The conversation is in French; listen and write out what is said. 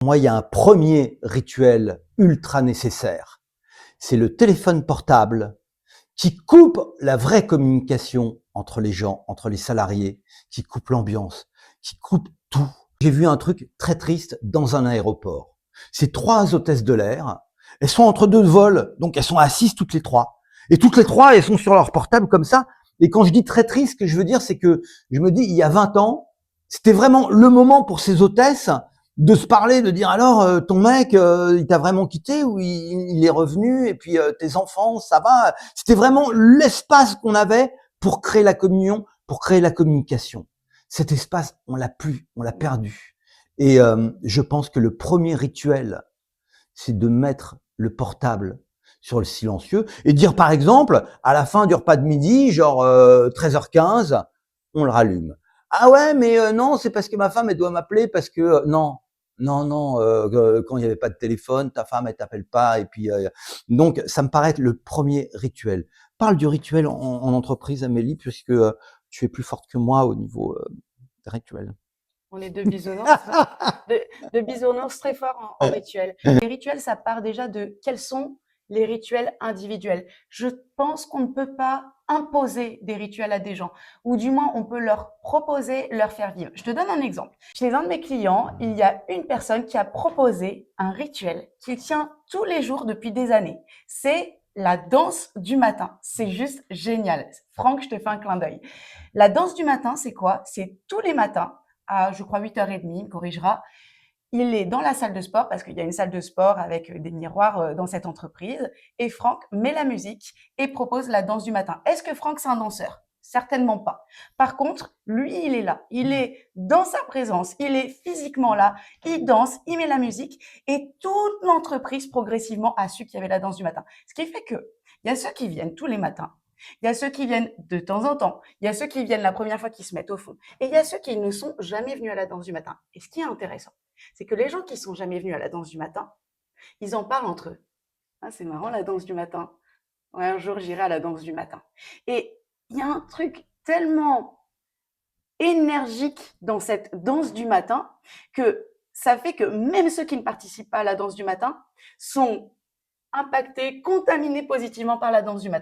Moi, il y a un premier rituel ultra nécessaire. C'est le téléphone portable qui coupe la vraie communication entre les gens, entre les salariés, qui coupe l'ambiance, qui coupe tout. J'ai vu un truc très triste dans un aéroport. Ces trois hôtesses de l'air, elles sont entre deux vols, donc elles sont assises toutes les trois. Et toutes les trois, elles sont sur leur portable comme ça. Et quand je dis très triste, ce que je veux dire, c'est que je me dis, il y a 20 ans, c'était vraiment le moment pour ces hôtesses de se parler, de dire alors ton mec il t'a vraiment quitté ou il est revenu et puis tes enfants ça va. C'était vraiment l'espace qu'on avait pour créer la communion, pour créer la communication. Cet espace on l'a plus, on l'a perdu. Et je pense que le premier rituel c'est de mettre le portable sur le silencieux et dire par exemple à la fin du repas de midi genre 13h15 on le rallume. Ah ouais mais non c'est parce que ma femme elle doit m'appeler parce que non non quand il n'y avait pas de téléphone ta femme elle t'appelle pas et puis donc ça me paraît être le premier rituel. Parle du rituel en entreprise Amélie puisque tu es plus forte que moi au niveau des rituels. On est deux bisounours, deux bisounours très forts en rituel. Les rituels, ça part déjà de quels sont les rituels individuels. Je pense qu'on ne peut pas imposer des rituels à des gens, ou du moins on peut leur proposer, leur faire vivre. Je te donne un exemple. Chez un de mes clients, il y a une personne qui a proposé un rituel qu'il tient tous les jours depuis des années. C'est la danse du matin. C'est juste génial. Franck, je te fais un clin d'œil. La danse du matin, c'est quoi? C'est tous les matins à, je crois, 8h30, il me corrigera. Il est dans la salle de sport parce qu'il y a une salle de sport avec des miroirs dans cette entreprise. Et Franck met la musique et propose la danse du matin. Est-ce que Franck, c'est un danseur? Certainement pas. Par contre, lui, il est là. Il est dans sa présence. Il est physiquement là. Il danse, il met la musique. Et toute l'entreprise, progressivement, a su qu'il y avait la danse du matin. Ce qui fait que il y a ceux qui viennent tous les matins. Il y a ceux qui viennent de temps en temps. Il y a ceux qui viennent la première fois qui se mettent au fond. Et il y a ceux qui ne sont jamais venus à la danse du matin. Et ce qui est intéressant, c'est que les gens qui sont jamais venus à la danse du matin, ils en parlent entre eux. Ah, c'est marrant la danse du matin. Ouais, un jour j'irai à la danse du matin. Et il y a un truc tellement énergique dans cette danse du matin que ça fait que même ceux qui ne participent pas à la danse du matin sont impactés, contaminés positivement par la danse du matin.